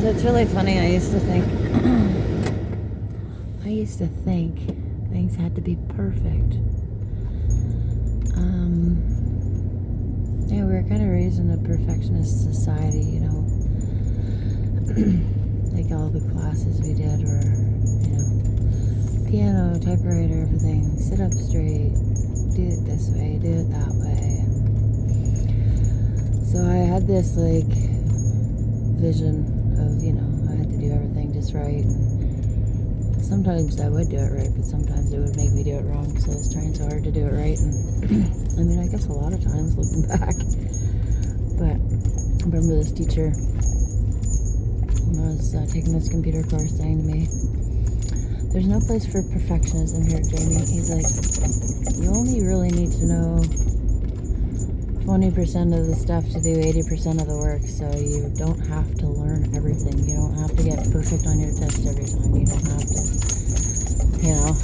it's really funny. I used to think things had to be perfect. Yeah, we were kind of raised in a perfectionist society, you know. Like all the classes we did were, you know, piano, typewriter, everything, sit up straight, do it this way, do it that way. So I had this like vision of, you know, I had to do everything just right. And sometimes I would do it right, but sometimes it would make me do it wrong because I was trying so hard to do it right. And I mean, I guess a lot of times looking back. But I remember this teacher when I was taking this computer course saying to me, "There's no place for perfectionism here, Jamie." He's like, "You only really need to know 20% of the stuff to do 80% of the work, so you don't have to learn everything. You don't have to get perfect on your test every time. You don't have to, you know,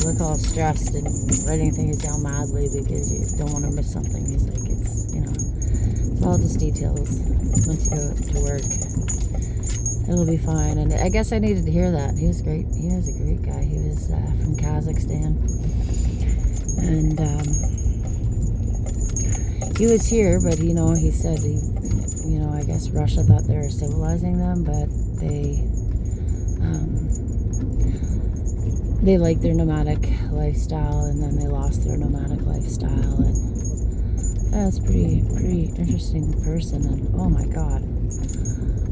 look all stressed and writing things down madly because you don't want to miss something." He's like, it's, you know, it's all just details. Once you go to work, it'll be fine. And I guess I needed to hear that. He was great. He was a great guy. He was from Kazakhstan. And he was here, but, you know, he said, you know, I guess Russia thought they were civilizing them, but they liked their nomadic lifestyle, and then they lost their nomadic lifestyle. And that's pretty interesting person. And oh my God,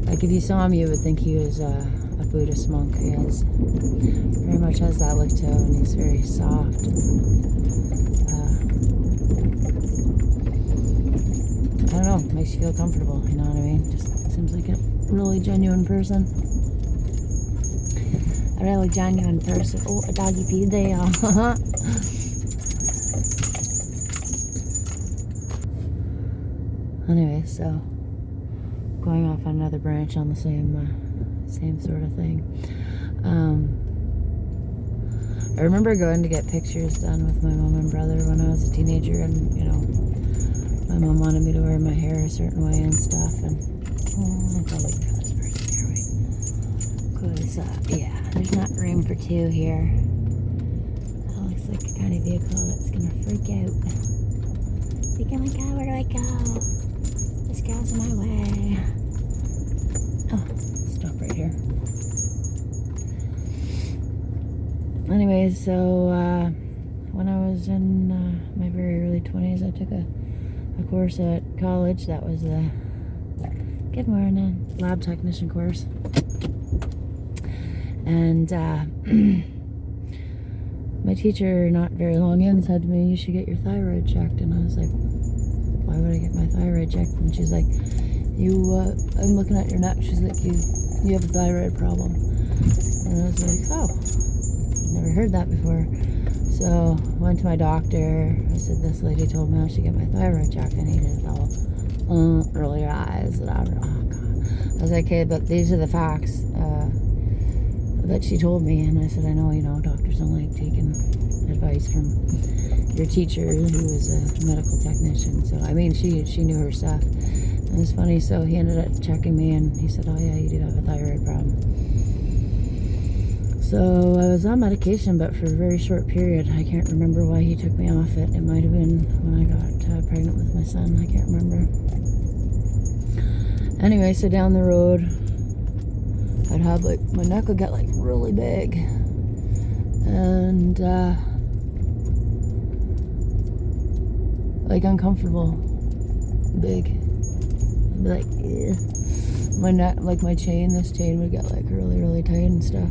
like if you saw him, you would think he was a Buddhist monk. He has very much has that look to him, and he's very soft. I don't know, makes you feel comfortable, you know what I mean? Just seems like a really genuine person. A really genuine person. Oh, a doggy peed there. Anyway, so going off on another branch on the same sort of thing. I remember going to get pictures done with my mom and brother when I was a teenager, and you know, my mom wanted me to wear my hair a certain way and stuff. And I feel like this person here, wait, because yeah, there's not room for two here. That looks like a kind of vehicle that's gonna freak out. Like, oh my God, where do I go? This girl's in my way. Oh, stop right here. Anyways, so when I was in my very early 20s, I took a course at college that was the good morning lab technician course. And my teacher, not very long in, said to me, "You should get your thyroid checked." And I was like, "Why would I get my thyroid checked?" And she's like, I'm looking at your neck. She's like, you have a thyroid problem." And I was like, "Oh, never heard that before." So went to my doctor. I said, "This lady told me I should get my thyroid checked. I needed it all. Roll your eyes, whatever." Oh God. I was like, "Okay, but these are the facts that she told me." And I said, "I know, you know, doctors don't like taking advice from your teacher who was a medical technician." So I mean, she knew her stuff. And it was funny. So he ended up checking me, and he said, "Oh yeah, you do have a thyroid problem." So I was on medication, but for a very short period. I can't remember why he took me off it. It might have been when I got pregnant with my son. I can't remember. Anyway, so down the road, I'd have like, my neck would get like really big. And like uncomfortable big. I'd be like, "Ugh." My neck, like my chain, this chain would get like really tight and stuff.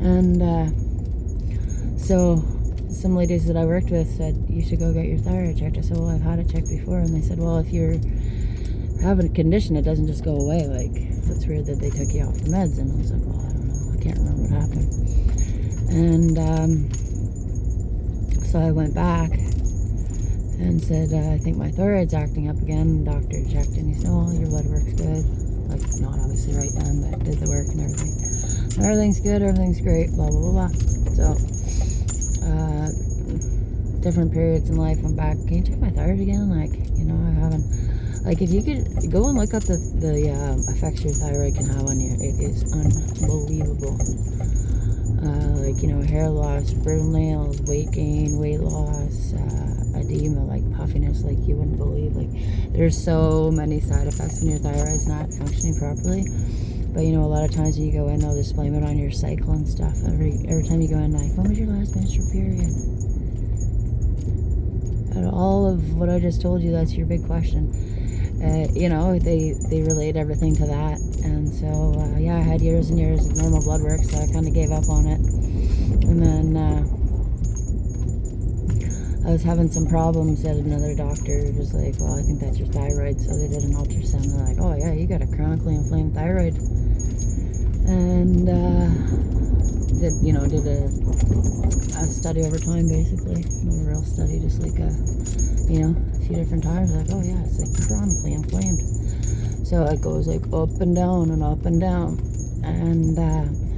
And so some ladies that I worked with said, "You should go get your thyroid checked." I said, "Well, I've had it checked before." And they said, "Well, if you're having a condition, it doesn't just go away. Like, that's weird that they took you off the meds." And I was like, "Well, I don't know. I can't remember what happened." And so I went back and said, "I think my thyroid's acting up again." And the doctor checked, and he said, "Oh, your blood work's good." Like, not obviously right then, but did the work and everything. Everything's good, everything's great, blah, blah, blah, blah. So, different periods in life, I'm back, "Can you check my thyroid again? Like, you know, I haven't Like, if you could go and look up the effects your thyroid can have on you, it is unbelievable. Like, hair loss, brittle nails, weight gain, weight loss, edema, like puffiness, like you wouldn't believe. Like, there's so many side effects when your thyroid's not functioning properly. But a lot of times when you go in, they'll just blame it on your cycle and stuff. Every time you go in, like, when was your last menstrual period? Out of all of what I just told you, that's your big question. They relate everything to that. And so, I had years and years of normal blood work, so I kind of gave up on it. And then I was having some problems at another doctor. Was like, well, I think that's your thyroid. So they did an ultrasound. They're like, oh, yeah, you got a chronically inflamed thyroid. And did a study over time, basically. Not a real study, just like a few different times. Like, oh, yeah, it's like chronically inflamed. So it goes like up and down and up and down. And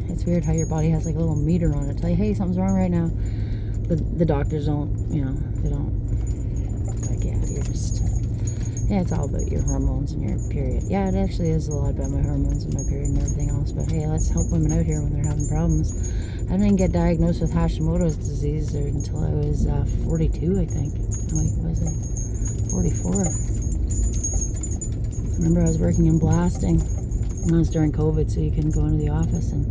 it's weird how your body has like a little meter on it. Tell you, hey, something's wrong right now. But the doctors don't, they don't. Like, you're just, it's all about your hormones and your period. Yeah, it actually is a lot about my hormones and my period and everything else. But hey, let's help women out here when they're having problems. I didn't get diagnosed with Hashimoto's disease until I was 42, I think. Wait, was it 44? I remember I was working in blasting. It was during COVID, so you couldn't go into the office, and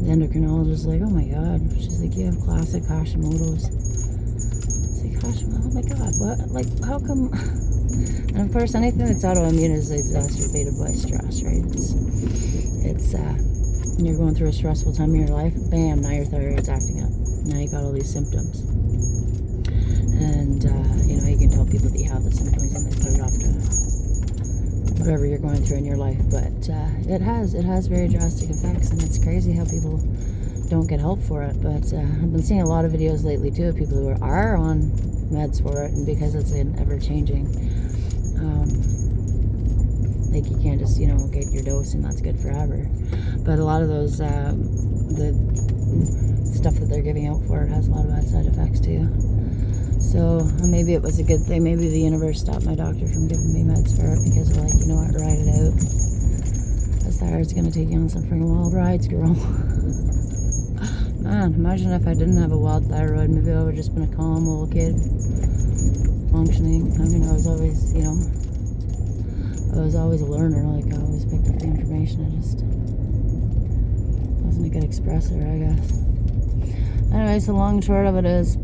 the endocrinologist was like, oh my god. She's like, you have classic Hashimoto's. It's like, Hashimoto, oh my god, what? Like, how come? And of course, anything that's autoimmune is exacerbated by stress, right? It's when you're going through a stressful time in your life, bam, now your thyroid's acting up. Now you got all these symptoms. And, you can tell people that you have the symptoms and they put it off to whatever you're going through in your life. But it has very drastic effects, and it's crazy how people don't get help for it. But I've been seeing a lot of videos lately, too, of people who are on meds for it, and because it's an ever-changing, like, you can't just, get your dose and that's good forever. But a lot of those, the stuff that they're giving out for it has a lot of bad side effects too. So maybe it was a good thing. Maybe the universe stopped my doctor from giving me meds for it because they're like, you know what, ride it out. This thyroid's gonna take you on some freaking wild rides, girl. Man, imagine if I didn't have a wild thyroid. Maybe I would have just been a calm little kid, functioning. I mean, I was always, I was always a learner. Like, I always picked up the information. I just wasn't a good expresser, I guess. Anyways, the long and short of it is,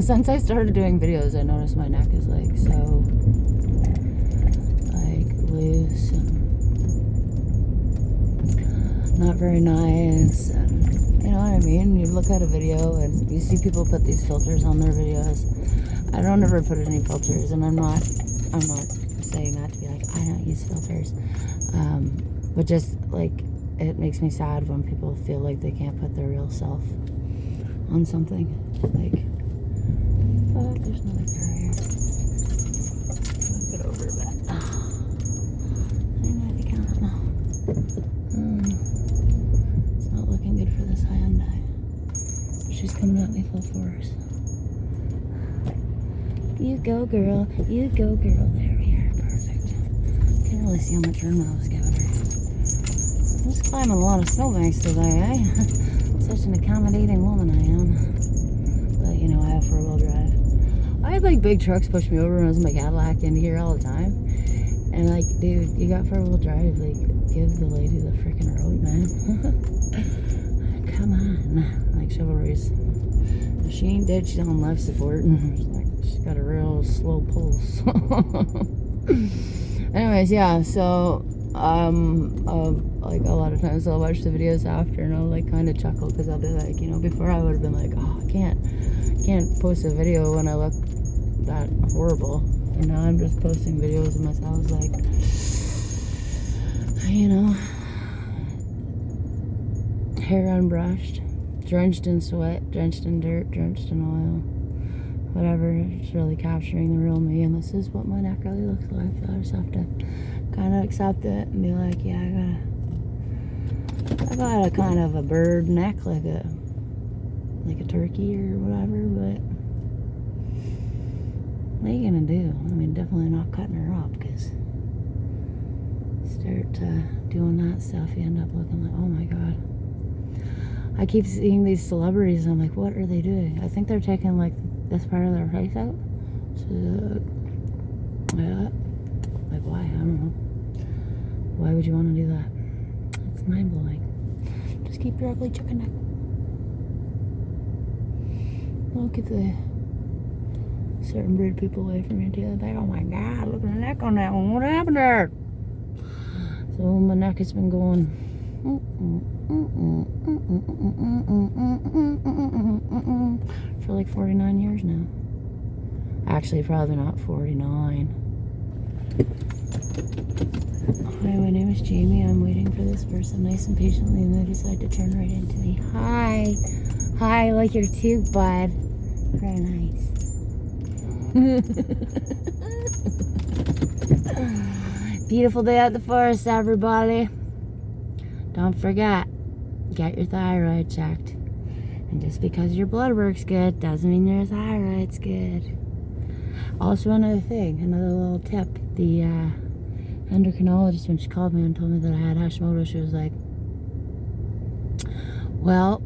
since I started doing videos, I noticed my neck is like so like loose and not very nice. And you know what I mean? You look at a video and you see people put these filters on their videos. I don't ever put any filters, and I'm not saying that to be like, I don't use filters. But just like, it makes me sad when people feel like they can't put their real self on something. Like, fuck, there's another car here. I'll get over a bit. I don't know if you can. It's not looking good for this Hyundai. She's coming at me full force. You go, girl. You go, girl. There we are. Perfect. Can't really see how much room I was giving her. I'm just climbing a lot of snowbanks today, eh? Such an accommodating woman I am. But, I have four-wheel drive. I had, like, big trucks push me over when I was in my Cadillac into here all the time. And, like, dude, you got four-wheel drive. Like, give the lady the freaking road, man. Come on. Like, chivalry's... She ain't dead. She's on life support. She's got a real slow pulse. Anyways, yeah, so like a lot of times I'll watch the videos after and I'll like kind of chuckle because I'll be like, before I would have been like, oh, I can't post a video when I look that horrible. I'm just posting videos of myself like, hair unbrushed, drenched in sweat, drenched in dirt, drenched in oil, whatever. It's really capturing the real me, and this is what my neck really looks like. So I just have to kind of accept it and be like, yeah, I got a kind of a bird neck, like a turkey or whatever, but What are you gonna do? I mean, definitely not cutting her up, because start doing that stuff, you end up looking like, oh my god. I keep seeing these celebrities, and I'm like, what are they doing? I think they're taking like this part of their face out. So, yeah. Like, why? I don't know. Why would you want to do that? It's mind blowing. Just keep your ugly chicken neck. I'll keep the certain breed people away from you too. Like, oh my god, look at the neck on that one. What happened there? So my neck has been going for like 49 years now. Actually, probably not 49. Hi, my name is Jamie. I'm waiting for this person nice and patiently, and they decide to turn right into me. Hi. Hi, I like your too, bud. Very nice. Beautiful day at the forest, everybody. Don't forget, get your thyroid checked. And just because your blood work's good doesn't mean your thyroid's good. Also, another thing, another little tip. The endocrinologist, when she called me and told me that I had Hashimoto's, she was like, well,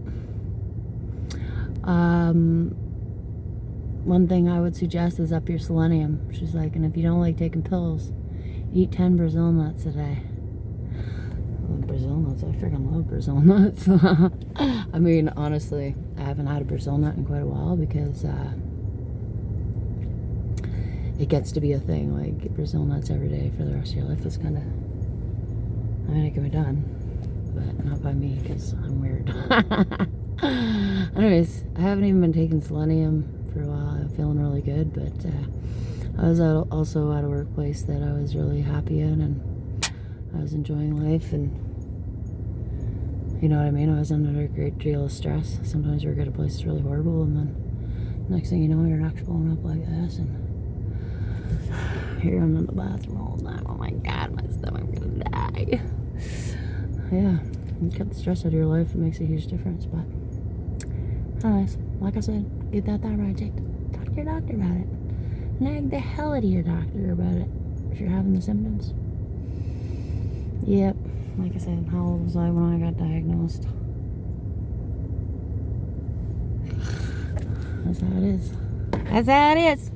one thing I would suggest is up your selenium. She's like, and if you don't like taking pills, eat 10 Brazil nuts a day. Brazil nuts, I freaking love Brazil nuts. I mean, honestly, I haven't had a Brazil nut in quite a while because it gets to be a thing. Like, Brazil nuts every day for the rest of your life is kind of, I mean, it can be done, but not by me because I'm weird. Anyways, I haven't even been taking selenium for a while. I'm feeling really good, but I was also at a workplace that I was really happy in, and I was enjoying life, and you know what I mean? I was under a great deal of stress. Sometimes you work at a place that's really horrible, and then next thing you know, your neck's blowing up like this, and here I'm in the bathroom all the time. Oh my god, my stomach, I'm gonna die. Yeah, you cut the stress out of your life, it makes a huge difference. But anyways, like I said, get that thyroid checked. Talk to your doctor about it. Nag the hell out of your doctor about it if you're having the symptoms. Yep, like I said, how old was I when I got diagnosed? That's how it is. That's how it is.